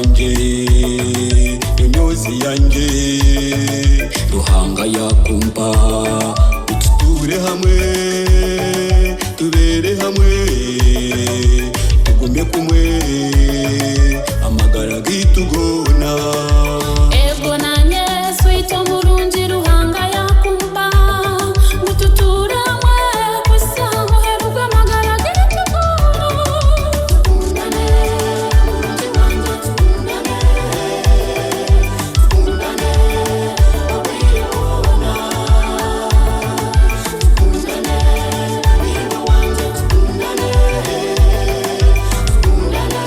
wanjye nyonyozi yanjye ruhanga yakumpa tuture hamwe tubere hamwe tugume kumwe amagara gitugona ego nanye swito murungi ruhanga yakumpa mututure hamwe gusa muheruka amagara gitugona tukundane murungi wanjye tukundane tukundane abiribona tukundane wiwe wanjye tukundane tukundane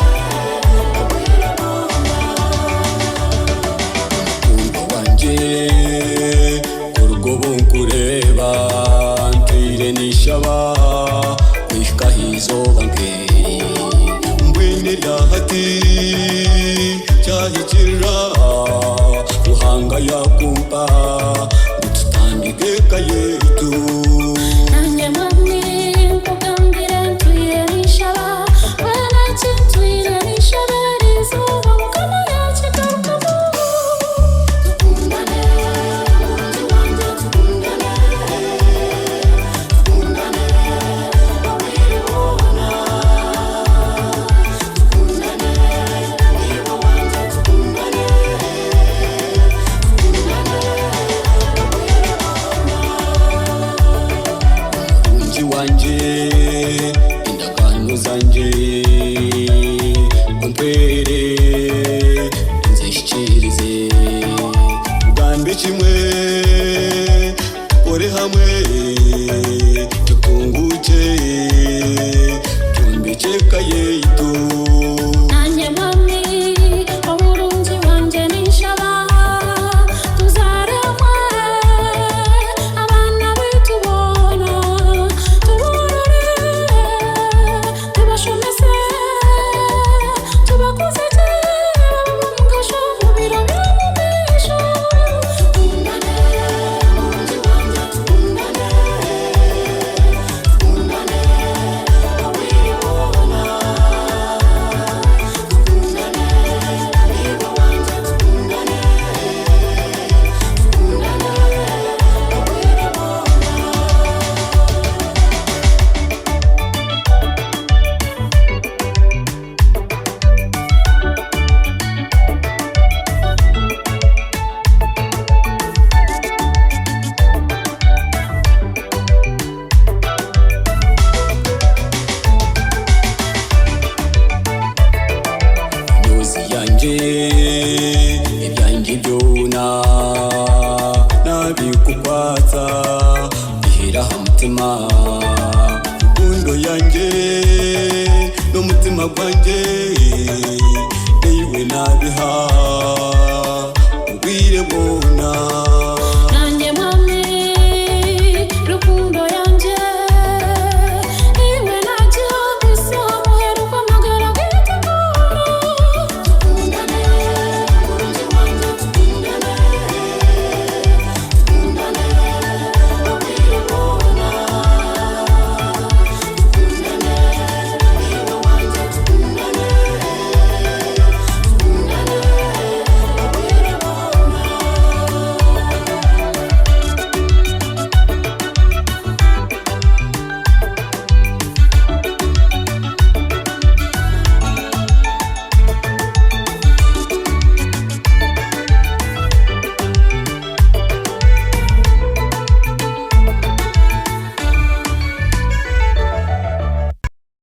umukundwa wanjye kurugobo nkureba ntwire nishaba kwishika hizoba nkeri mbwene ryahati cyahikirira ruhanga yakumpa ngututambike kayetu nanjye mami nkugambire ntwire nishaba wena ki ntwire nishaba rizuba mukama yakigarukamo tukundane murungi wanjye tukundane tukundane abiribona tukundane wiwe wanjye tukundane tukundane umurungi wanjye indagano zanjye umpere nzishyikirize ugambe kimwe ore hamwe tukunguke tumbike kayetu nanjye mami umurungi wanjye nishaba tuzaremwe abana bitubona tuborore tubashomese tubakuze mugasho mu biro by'umugisha tukundane murungi wanjye tukundane tukundane abiribona tukundane wiwe wanjye tukundane tukundane nyonyozi yanjye